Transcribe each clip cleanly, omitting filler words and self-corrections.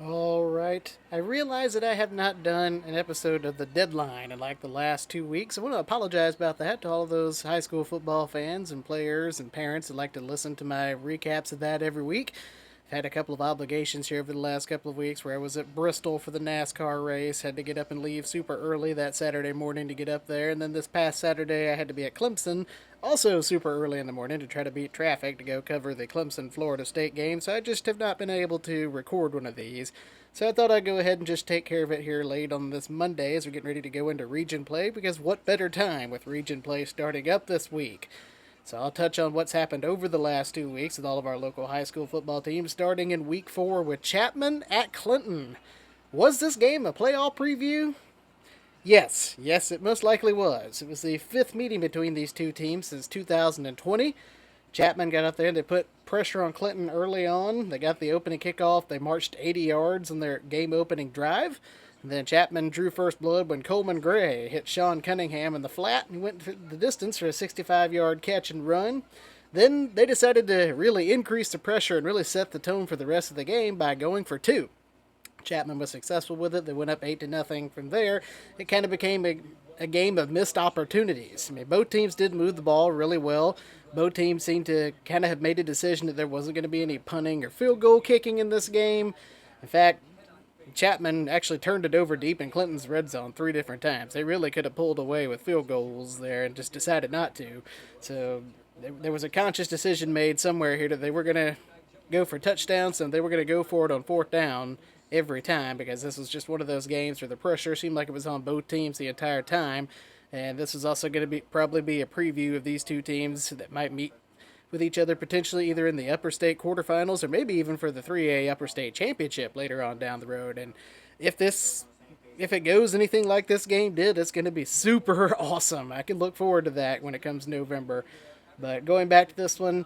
All right. I realize that I have not done an episode of The Deadline in like the last 2 weeks. I want to apologize about that to all of those high school football fans and players and parents that like to listen to my recaps of that every week. I've had a couple of obligations here over the last couple of weeks where I was at Bristol for the NASCAR race, had to get up and leave super early that Saturday morning to get up there, and then this past Saturday I had to be at Clemson also super early in the morning to try to beat traffic to go cover the Clemson Florida State game, so I just have not been able to record one of these. So I thought I'd go ahead and just take care of it here late on this Monday as we're getting ready to go into region play, because what better time with region play starting up this week? So I'll touch on what's happened over the last 2 weeks with all of our local high school football teams, starting in week 4 with Chapman at Clinton. Was this game a playoff preview? Yes, it most likely was. It was the fifth meeting between these two teams since 2020. Chapman got up there and they put pressure on Clinton early on. They got the opening kickoff. They marched 80 yards on their game opening drive. And then Chapman drew first blood when Coleman Gray hit Sean Cunningham in the flat and went the distance for a 65-yard catch and run. Then they decided to really increase the pressure and really set the tone for the rest of the game by going for two. Chapman was successful with it. They went up 8-0 from there. It kind of became a game of missed opportunities. I mean, both teams did move the ball really well. Both teams seemed to kind of have made a decision that there wasn't going to be any punting or field goal kicking in this game. In fact, Chapman actually turned it over deep in Clinton's red zone 3 different times. They really could have pulled away with field goals there and just decided not to. So there was a conscious decision made somewhere here that they were going to go for touchdowns and they were going to go for it on fourth down every time, because this was just one of those games where the pressure seemed like it was on both teams the entire time. And this is also going to probably be a preview of these two teams that might meet with each other potentially either in the upper state quarterfinals or maybe even for the 3A upper state championship later on down the road. And if it goes anything like this game did, it's going to be super awesome. I can look forward to that when it comes November. But going back to this one,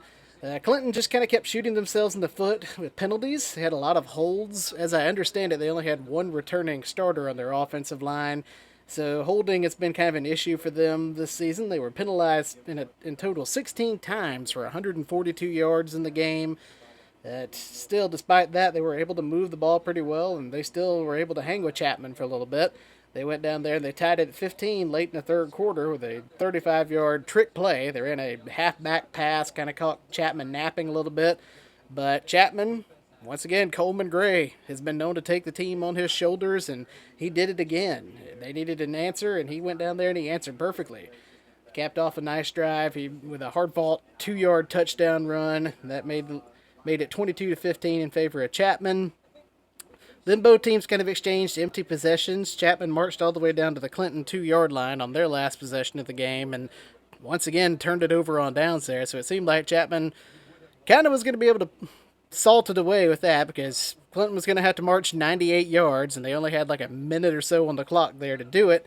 Clinton just kind of kept shooting themselves in the foot with penalties. They had a lot of holds. As I understand it, they only had one returning starter on their offensive line. So holding has been kind of an issue for them this season. They were penalized in total 16 times for 142 yards in the game. Still, despite that, they were able to move the ball pretty well, and they still were able to hang with Chapman for a little bit. They went down there and they tied it at 15 late in the third quarter with a 35-yard trick play. They ran a half-back pass, kind of caught Chapman napping a little bit. But Chapman, once again, Coleman Gray has been known to take the team on his shoulders, and he did it again. They needed an answer, and he went down there and he answered perfectly. Capped off a nice drive with a hard-fought 2-yard touchdown run that made it 22-15 in favor of Chapman. Then both teams kind of exchanged empty possessions. Chapman marched all the way down to the Clinton 2-yard line on their last possession of the game and once again turned it over on downs there. So it seemed like Chapman kind of was going to be able to salt it away with that, because Clinton was going to have to march 98 yards and they only had like a minute or so on the clock there to do it.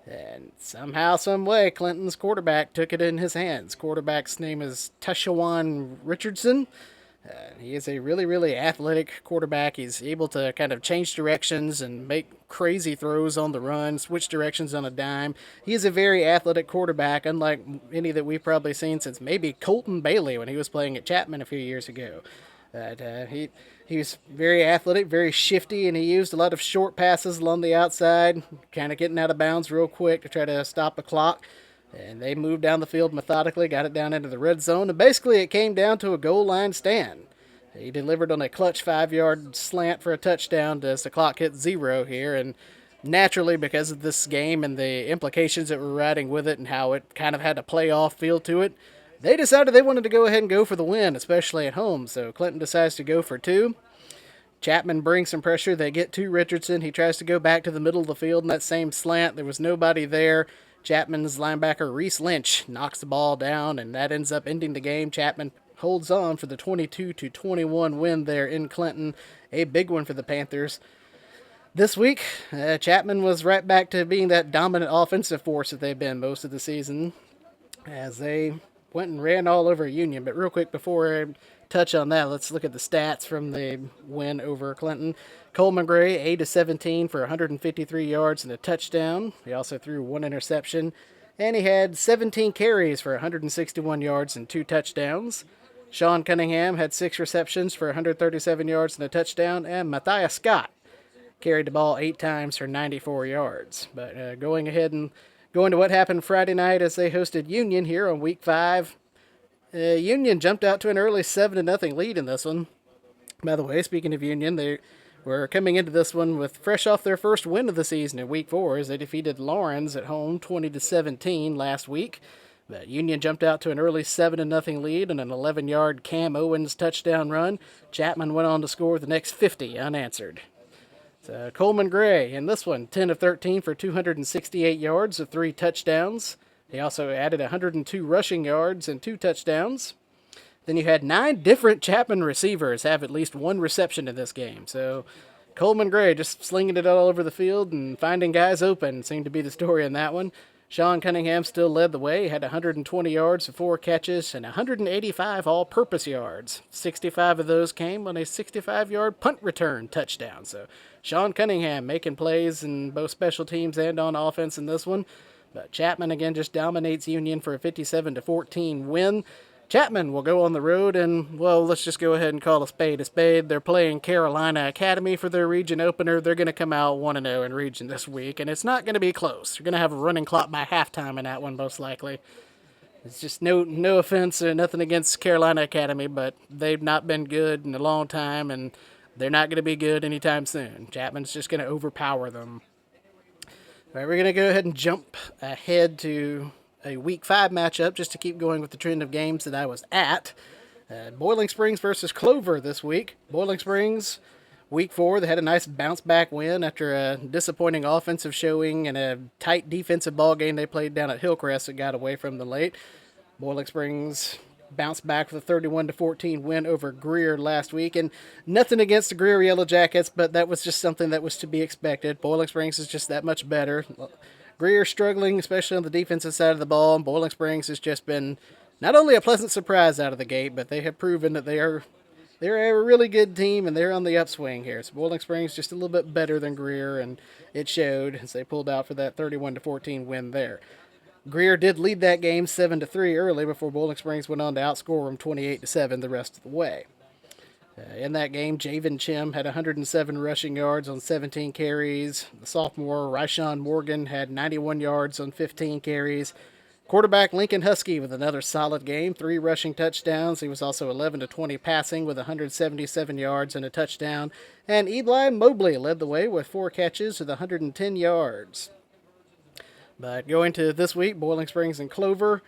And somehow, some way, Clinton's quarterback took it in his hands. Quarterback's name is Teshawan Richardson. He is a really, really athletic quarterback. He's able to kind of change directions and make crazy throws on the run, switch directions on a dime. He is a very athletic quarterback, unlike any that we've probably seen since maybe Colton Bailey when he was playing at Chapman a few years ago. He was very athletic, very shifty, and he used a lot of short passes along the outside, kind of getting out of bounds real quick to try to stop the clock. And they moved down the field methodically, got it down into the red zone, and basically it came down to a goal line stand. He delivered on a clutch 5-yard slant for a touchdown as the clock hit zero here, and naturally, because of this game and the implications that were riding with it and how it kind of had a playoff feel to it, they decided they wanted to go ahead and go for the win, especially at home. So Clinton decides to go for two. Chapman brings some pressure. They get to Richardson. He tries to go back to the middle of the field in that same slant. There was nobody there. Chapman's linebacker, Reese Lynch, knocks the ball down, and that ends up ending the game. Chapman holds on for the 22-21 win there in Clinton. A big one for the Panthers. This week, Chapman was right back to being that dominant offensive force that they've been most of the season, as they went and ran all over Union. But real quick, before I touch on that, let's look at the stats from the win over Clinton. Coleman Gray, 8-17 for 153 yards and a touchdown. He also threw one interception. And he had 17 carries for 161 yards and 2 touchdowns. Sean Cunningham had 6 receptions for 137 yards and a touchdown, and Matthias Scott carried the ball 8 times for 94 yards. But going ahead and going to what happened Friday night as they hosted Union here on Week 5. Union jumped out to an early 7-0 lead in this one. By the way, speaking of Union, they were coming into this one with fresh off their first win of the season in Week 4 as they defeated Lawrence at home 20-17 last week. But Union jumped out to an early 7-0 lead and an 11-yard Cam Owens touchdown run. Chapman went on to score the next 50 unanswered. So Coleman Gray in this one, 10 of 13 for 268 yards with 3 touchdowns. He also added 102 rushing yards and 2 touchdowns. Then you had 9 different Chapman receivers have at least 1 reception in this game. So Coleman Gray just slinging it all over the field and finding guys open seemed to be the story in that one. Sean Cunningham still led the way. He had 120 yards for 4 catches and 185 all-purpose yards. 65 of those came on a 65-yard punt return touchdown. So Sean Cunningham making plays in both special teams and on offense in this one. But Chapman again just dominates Union for a 57-14 win. Chapman will go on the road and, well, let's just go ahead and call a spade a spade. They're playing Carolina Academy for their region opener. They're going to come out 1-0 in region this week, and it's not going to be close. They're going to have a running clock by halftime in that one, most likely. It's just no offense or nothing against Carolina Academy, but they've not been good in a long time, and they're not going to be good anytime soon. Chapman's just going to overpower them. All right, we're going to go ahead and jump ahead to a Week 5 matchup just to keep going with the trend of games that I was at. Boiling Springs versus Clover this week. Boiling Springs, Week 4, they had a nice bounce-back win after a disappointing offensive showing and a tight defensive ball game they played down at Hillcrest that got away from them late. Boiling Springs bounced back with a 31-14 win over Greer last week, and nothing against the Greer Yellow Jackets, but that was just something that was to be expected. Boiling Springs is just that much better. Greer struggling, especially on the defensive side of the ball, and Boiling Springs has just been not only a pleasant surprise out of the gate, but they have proven that they're a really good team, and they're on the upswing here. So Boiling Springs just a little bit better than Greer, and it showed as they pulled out for that 31-14 win there. Greer did lead that game 7-3 early before Boiling Springs went on to outscore them 28-7 the rest of the way. In that game, Javen Chim had 107 rushing yards on 17 carries. The sophomore, Ryshawn Morgan, had 91 yards on 15 carries. Quarterback Lincoln Husky with another solid game, 3 rushing touchdowns. He was also 11-20 passing with 177 yards and a touchdown. And Eli Mobley led the way with 4 catches with 110 yards. But going to this week, Boiling Springs and Clover.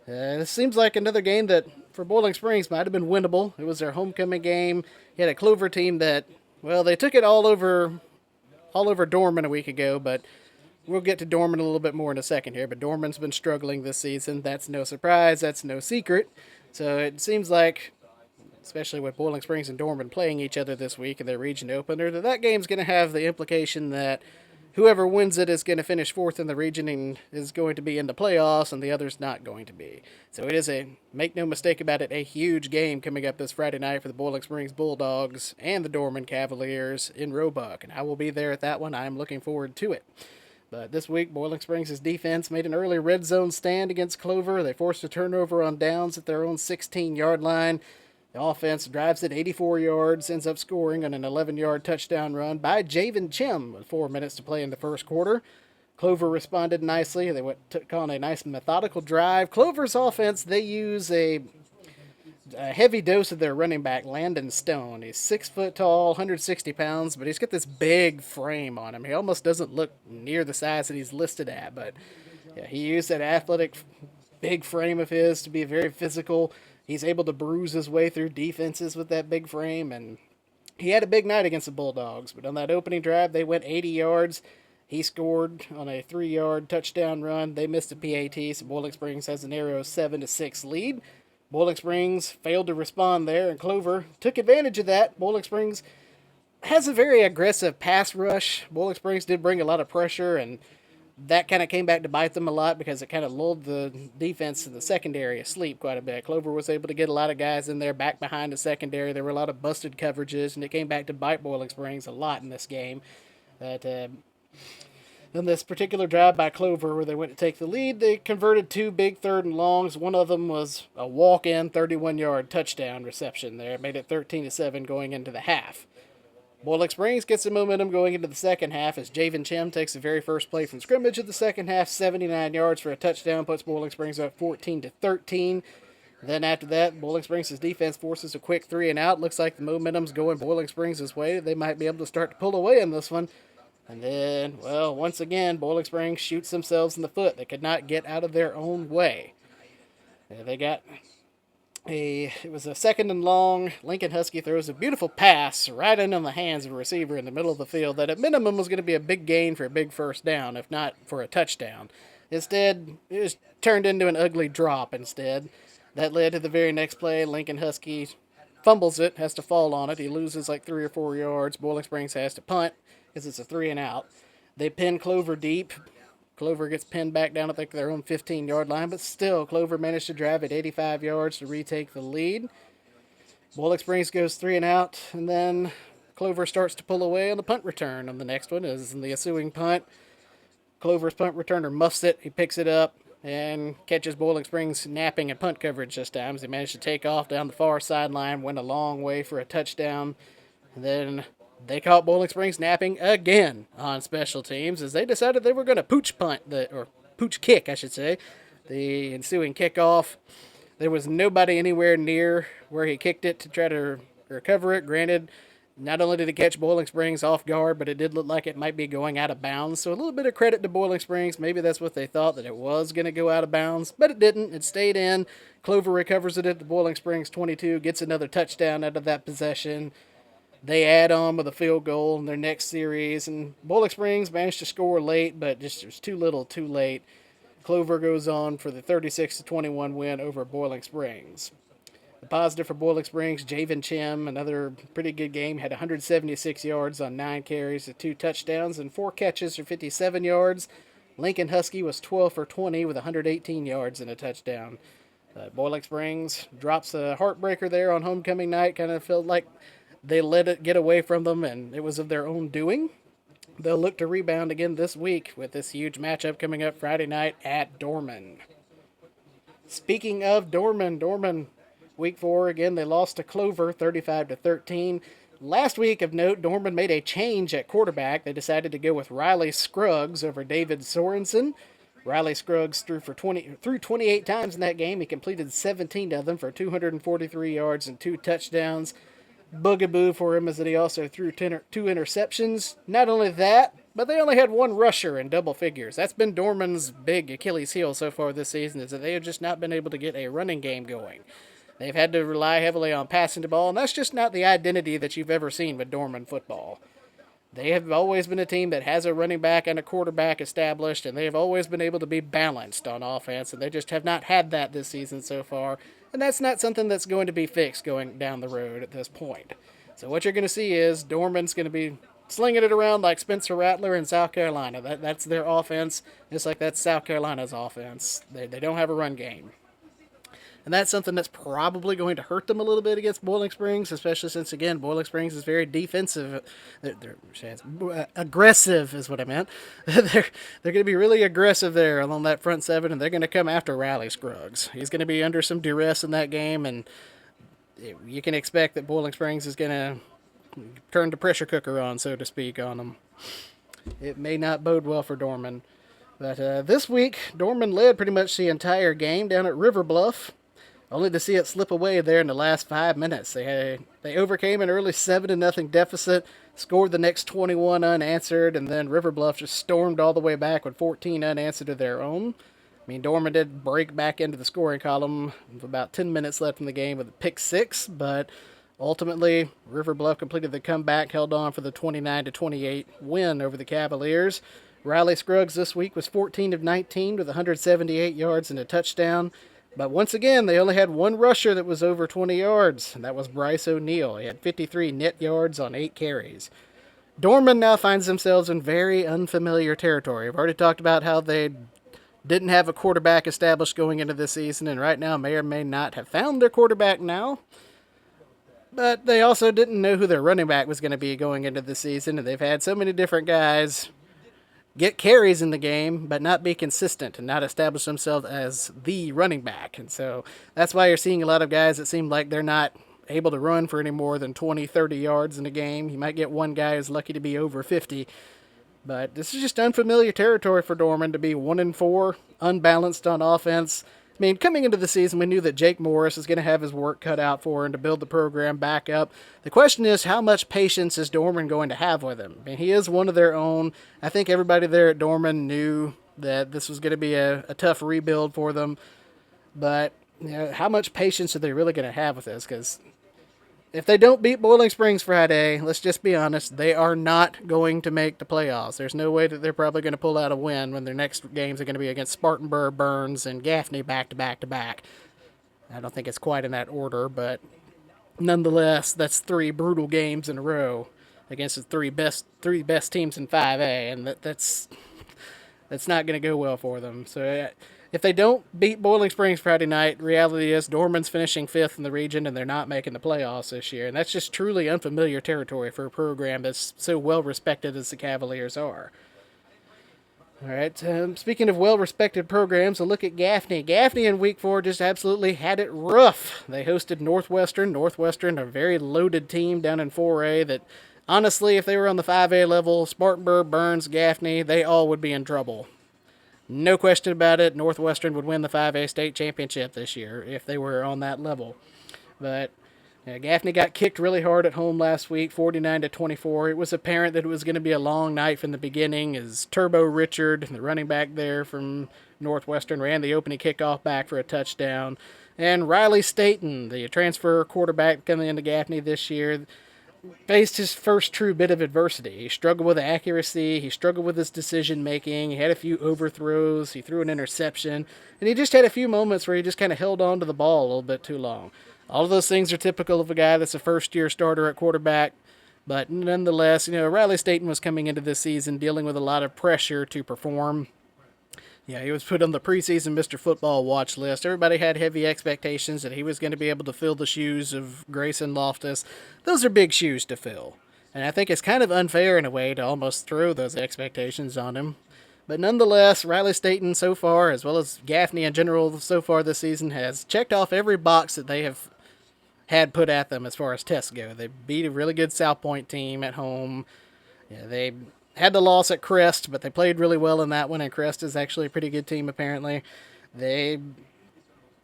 It seems like another game that for Boiling Springs might have been winnable. It was their homecoming game. You had a Clover team that, well, they took it all over Dorman a week ago, but we'll get to Dorman a little bit more in a second here. But Dorman's been struggling this season. That's no surprise. That's no secret. So it seems like, especially with Boiling Springs and Dorman playing each other this week in their region opener, that game's going to have the implication that whoever wins it is going to finish 4th in the region and is going to be in the playoffs, and the other's not going to be. So it is make no mistake about it, a huge game coming up this Friday night for the Boiling Springs Bulldogs and the Dorman Cavaliers in Roebuck, and I will be there at that one. I'm looking forward to it. But this week, Boiling Springs' defense made an early red zone stand against Clover. They forced a turnover on downs at their own 16-yard line. The offense drives it 84 yards, ends up scoring on an 11-yard touchdown run by Javen Chim with 4 minutes to play in the first quarter. Clover responded nicely. They took on a nice methodical drive. Clover's offense, they use a heavy dose of their running back, Landon Stone. He's 6 foot tall, 160 pounds, but he's got this big frame on him. He almost doesn't look near the size that he's listed at, but yeah, he used that athletic big frame of his to be very physical. He's able to bruise his way through defenses with that big frame, and he had a big night against the Bulldogs. But on that opening drive, they went 80 yards. He scored on a 3-yard touchdown run. They missed a PAT, so Boiling Springs has a narrow 7-6 lead. Boiling Springs failed to respond there, and Clover took advantage of that. Boiling Springs has a very aggressive pass rush. Boiling Springs did bring a lot of pressure, and that kind of came back to bite them a lot because it kind of lulled the defense in the secondary asleep quite a bit. Clover was able to get a lot of guys in there back behind the secondary. There were a lot of busted coverages, and it came back to bite Boiling Springs a lot in this game. But On this particular drive by Clover where they went to take the lead, they converted two big third and longs. One of them was a walk-in 31-yard touchdown reception there. It made it 13-7 going into the half. Boiling Springs gets some momentum going into the second half as Javen Chim takes the very first play from scrimmage of the second half, 79 yards for a touchdown, puts Boiling Springs up 14-13. Then after that, Boiling Springs' defense forces a quick 3 and out. Looks like the momentum's going Boiling Springs' way. They might be able to start to pull away in this one. And then, well, once again, Boiling Springs shoots themselves in the foot. They could not get out of their own way. It was a second and long. Lincoln Husky throws a beautiful pass right into the hands of a receiver in the middle of the field that at minimum was going to be a big gain for a big first down, if not for a touchdown. Instead, it was turned into an ugly drop instead. That led to the very next play. Lincoln Husky fumbles it, has to fall on it. He loses like 3 or 4 yards. Boiling Springs has to punt because it's a 3 and out. They pin Clover deep. Clover gets pinned back down at their own 15-yard line, but still, Clover managed to drive it 85 yards to retake the lead. Boiling Springs goes 3 and out, and then Clover starts to pull away on the punt return. On the next one is in the ensuing punt. Clover's punt returner muffs it. He picks it up and catches Boiling Springs napping at punt coverage this time as he managed to take off down the far sideline, went a long way for a touchdown, and then they caught Boiling Springs napping again on special teams as they decided they were going to pooch kick, I should say, the ensuing kickoff. There was nobody anywhere near where he kicked it to try to recover it. Granted, not only did it catch Boiling Springs off guard, but it did look like it might be going out of bounds. So a little bit of credit to Boiling Springs. Maybe that's what they thought, that it was going to go out of bounds, but it didn't. It stayed in. Clover recovers it at the Boiling Springs 22, gets another touchdown out of that possession. They add on with a field goal in their next series, and Boiling Springs managed to score late, but just it was too little, too late. Clover goes on for the 36-21 win over Boiling Springs. The positive for Boiling Springs, Javen Chim, another pretty good game, had 176 yards on 9 carries with 2 touchdowns and 4 catches for 57 yards. Lincoln Husky was 12 for 20 with 118 yards and a touchdown. Boiling Springs drops a heartbreaker there on homecoming night. Kind of felt like they let it get away from them, and it was of their own doing. They'll look to rebound again this week with this huge matchup coming up Friday night at Dorman. Speaking of Dorman, week 4, again, they lost to Clover 35-13. Last week, of note, Dorman made a change at quarterback. They decided to go with Riley Scruggs over David Sorensen. Riley Scruggs threw 28 times in that game. He completed 17 of them for 243 yards and 2 touchdowns. Bugaboo for him is that he also threw 2 interceptions. Not only that, but they only had 1 rusher in double figures. That's been Dorman's big Achilles heel so far this season, is that they have just not been able to get a running game going. They've had to rely heavily on passing the ball, and that's just not the identity that you've ever seen with Dorman football. They have always been a team that has a running back and a quarterback established, and they have always been able to be balanced on offense, and they just have not had that this season so far. And that's not something that's going to be fixed going down the road at this point. So what you're going to see is Dorman's going to be slinging it around like Spencer Rattler in South Carolina. That's their offense, just like that's South Carolina's offense. They don't have a run game. And that's something that's probably going to hurt them a little bit against Boiling Springs, especially since, again, Boiling Springs is very defensive. They're aggressive is what I meant. They're going to be really aggressive there along that front 7, and they're going to come after Riley Scruggs. He's going to be under some duress in that game, and you can expect that Boiling Springs is going to turn the pressure cooker on, so to speak, on them. It may not bode well for Dorman. But this week, Dorman led pretty much the entire game down at River Bluff, only to see it slip away there in the last 5 minutes. They overcame an early 7-0 deficit, scored the next 21 unanswered, and then River Bluff just stormed all the way back with 14 unanswered of their own. I mean, Dorman did break back into the scoring column with about 10 minutes left in the game with a pick 6, but ultimately, River Bluff completed the comeback, held on for the 29-28 win over the Cavaliers. Riley Scruggs this week was 14 of 19 with 178 yards and a touchdown. But once again, they only had 1 rusher that was over 20 yards, and that was Bryce O'Neal. He had 53 net yards on 8 carries. Dorman now finds themselves in very unfamiliar territory. I've already talked about how they didn't have a quarterback established going into this season, and right now may or may not have found their quarterback now. But they also didn't know who their running back was going to be going into the season, and they've had so many different guys get carries in the game, but not be consistent and not establish themselves as the running back. And so that's why you're seeing a lot of guys that seem like they're not able to run for any more than 20, 30 yards in a game. You might get one guy who's lucky to be over 50. But this is just unfamiliar territory for Dorman to be 1-4, unbalanced on offense. I mean, coming into the season, we knew that Jake Morris is going to have his work cut out for him to build the program back up. The question is, how much patience is Dorman going to have with him? I mean, he is one of their own. I think everybody there at Dorman knew that this was going to be a tough rebuild for them. But how much patience are they really going to have with this? Because if they don't beat Boiling Springs Friday, let's just be honest, they are not going to make the playoffs. There's no way that they're probably going to pull out a win when their next games are going to be against Spartanburg, Burns, and Gaffney back to back to back. I don't think it's quite in that order, but nonetheless, that's 3 brutal games in a row against the three best teams in 5A, and that's not going to go well for them. So if they don't beat Boiling Springs Friday night, reality is Dorman's finishing 5th in the region and they're not making the playoffs this year. And that's just truly unfamiliar territory for a program that's so well respected as the Cavaliers are. All right, speaking of well-respected programs, a look at Gaffney. Gaffney in Week 4 just absolutely had it rough. They hosted Northwestern. Northwestern, a very loaded team down in 4A that, honestly, if they were on the 5A level, Spartanburg, Burns, Gaffney, they all would be in trouble. No question about it, Northwestern would win the 5A state championship this year if they were on that level. But Gaffney got kicked really hard at home last week, 49-24. It was apparent that it was going to be a long night from the beginning as Turbo Richard, the running back there from Northwestern, ran the opening kickoff back for a touchdown. And Riley Staten, the transfer quarterback coming into Gaffney this year, faced his first true bit of adversity. He struggled with accuracy. He struggled with his decision-making. He had a few overthrows. He threw an interception. And he just had a few moments where he just kind of held on to the ball a little bit too long. All of those things are typical of a guy that's a first-year starter at quarterback. But nonetheless, Riley Staten was coming into this season dealing with a lot of pressure to perform. Yeah, he was put on the preseason Mr. Football watch list. Everybody had heavy expectations that he was going to be able to fill the shoes of Grayson Loftus. Those are big shoes to fill. And I think it's kind of unfair in a way to almost throw those expectations on him. But nonetheless, Riley Staten so far, as well as Gaffney in general so far this season, has checked off every box that they have had put at them as far as tests go. They beat a really good South Point team at home. Yeah, they had the loss at Crest, but they played really well in that one, and Crest is actually a pretty good team apparently. They've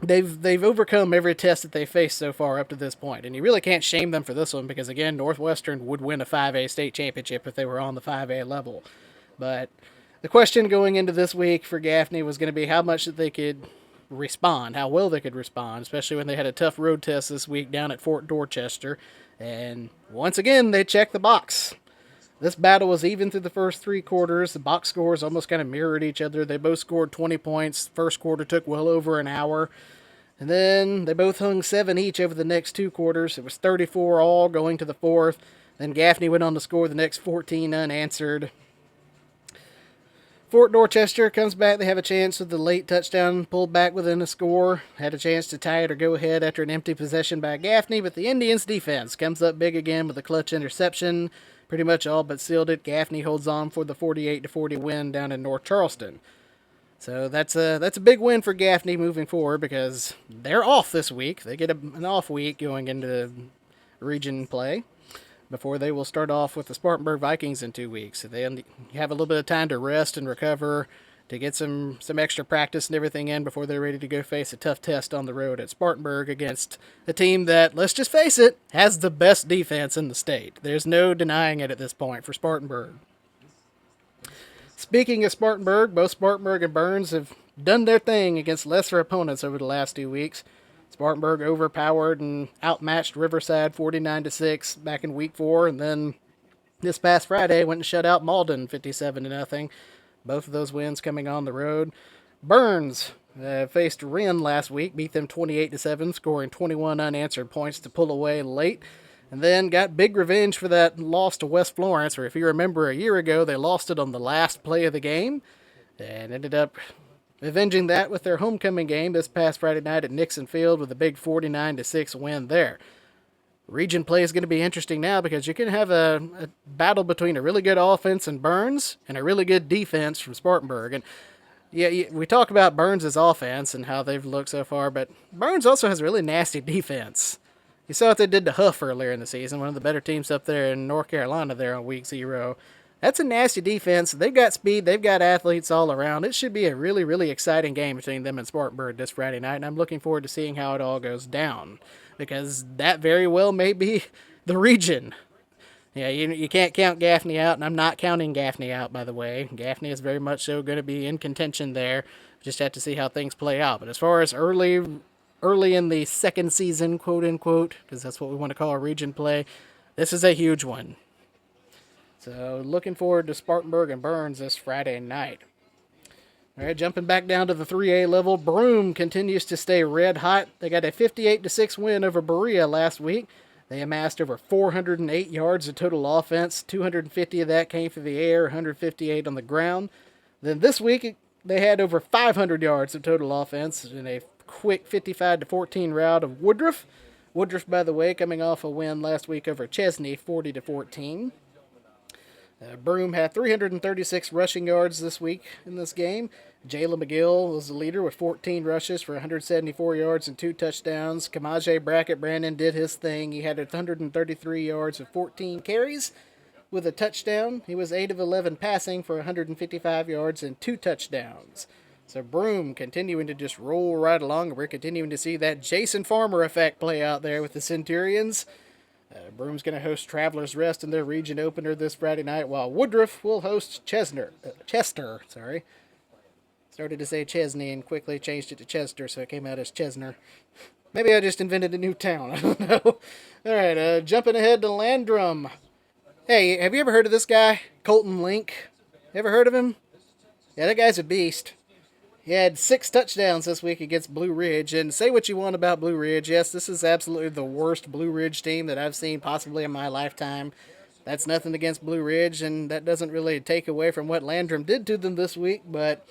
overcome every test that they faced so far up to this point, and you really can't shame them for this one because, again, Northwestern would win a 5A state championship if they were on the 5A level. But the question going into this week for Gaffney was going to be how much that they could respond, how well they could respond, especially when they had a tough road test this week down at Fort Dorchester. And once again, they checked the box. This battle was even through the first 3 quarters. The box scores almost kind of mirrored each other. They both scored 20 points. First quarter took well over an hour. And then they both hung 7 each over the next 2 quarters. It was 34 all going to the 4th. Then Gaffney went on to score the next 14 unanswered. Fort Dorchester comes back. They have a chance with the late touchdown, pulled back within a score. Had a chance to tie it or go ahead after an empty possession by Gaffney, but the Indians' defense comes up big again with a clutch interception. Pretty much all but sealed it. Gaffney holds on for the 48-40 win down in North Charleston. So that's a big win for Gaffney moving forward because they're off this week. They get an off week going into region play before they will start off with the Spartanburg Vikings in 2 weeks. So they have a little bit of time to rest and recover, to get some extra practice and everything in before they're ready to go face a tough test on the road at Spartanburg against a team that, let's just face it, has the best defense in the state. There's no denying it at this point for Spartanburg. Speaking of Spartanburg, both Spartanburg and Burns have done their thing against lesser opponents over the last 2 weeks. Spartanburg overpowered and outmatched Riverside 49-6 back in week 4, and then this past Friday went and shut out Malden 57-0. Both of those wins coming on the road. Burns faced Wren last week, beat them 28-7, scoring 21 unanswered points to pull away late, and then got big revenge for that loss to West Florence, or if you remember a year ago, they lost it on the last play of the game, and ended up avenging that with their homecoming game this past Friday night at Nixon Field with a big 49-6 win there. Region play is going to be interesting now because you can have a battle between a really good offense in Burns and a really good defense from Spartanburg. And yeah, we talk about Burns' offense and how they've looked so far, but Burns also has a really nasty defense. You saw what they did to Huff earlier in the season, one of the better teams up there in North Carolina there on week 0. That's a nasty defense. They've got speed. They've got athletes all around. It should be a really, really exciting game between them and Spartanburg this Friday night, and I'm looking forward to seeing how it all goes down because that very well may be the region. Yeah, you can't count Gaffney out, and I'm not counting Gaffney out, by the way. Gaffney is very much so going to be in contention there. Just have to see how things play out. But as far as early in the second season, quote unquote, because that's what we want to call a region play, this is a huge one. So looking forward to Spartanburg and Burns this Friday night. All right, jumping back down to the 3A level, Broome continues to stay red hot. They got a 58-6 win over Berea last week. They amassed over 408 yards of total offense. 250 of that came through the air, 158 on the ground. Then this week, they had over 500 yards of total offense in a quick 55-14 rout of Woodruff. Woodruff, by the way, coming off a win last week over Chesney, 40-14. Broome had 336 rushing yards this week in this game. Jalen McGill was the leader with 14 rushes for 174 yards and 2 touchdowns. Kamaje Brackett Brandon did his thing. He had 133 yards of 14 carries with a touchdown. He was 8 of 11 passing for 155 yards and 2 touchdowns. So Broome continuing to just roll right along. We're continuing to see that Jason Farmer effect play out there with the Centurions. Broome's going to host Travelers Rest in their region opener this Friday night, while Woodruff will host Chester. Started to say Chesney and quickly changed it to Chester, so it came out as Chesner. Maybe I just invented a new town. I don't know. All right, jumping ahead to Landrum. Hey, have you ever heard of this guy, Colton Link? Ever heard of him? Yeah, that guy's a beast. He had 6 touchdowns this week against Blue Ridge, and say what you want about Blue Ridge. Yes, this is absolutely the worst Blue Ridge team that I've seen possibly in my lifetime. That's nothing against Blue Ridge, and that doesn't really take away from what Landrum did to them this week, but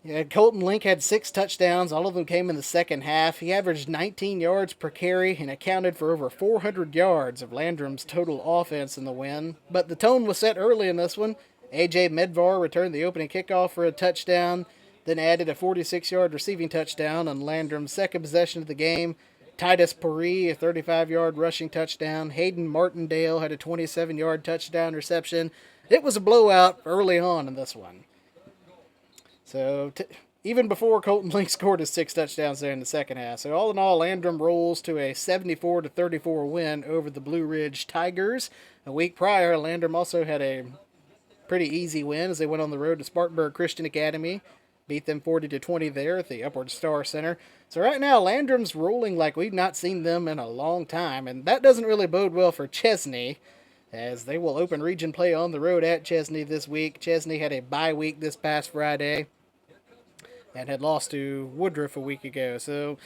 yeah, Colton Link had 6 touchdowns. All of them came in the second half. He averaged 19 yards per carry and accounted for over 400 yards of Landrum's total offense in the win. But the tone was set early in this one. A.J. Medvar returned the opening kickoff for a touchdown, then added a 46-yard receiving touchdown on Landrum's second possession of the game. Titus Puri, a 35-yard rushing touchdown. Hayden Martindale had a 27-yard touchdown reception. It was a blowout early on in this one. So even before Colton Link scored his 6 touchdowns there in the second half. So all in all, Landrum rolls to a 74-34 win over the Blue Ridge Tigers. A week prior, Landrum also had a pretty easy win as they went on the road to Spartanburg Christian Academy. Beat them 40-20 there at the Upward Star Center. So right now, Landrum's rolling like we've not seen them in a long time, and that doesn't really bode well for Chesney, as they will open region play on the road at Chesney this week. Chesney had a bye week this past Friday and had lost to Woodruff a week ago. So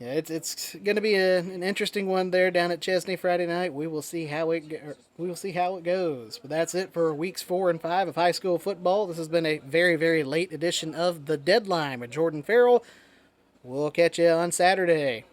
yeah, it's going to be an interesting one there down at Chesney Friday night. We will see how it goes. But that's it for weeks 4 and 5 of high school football. This has been a very, very late edition of The Deadline with Jordan Farrell. We'll catch you on Saturday.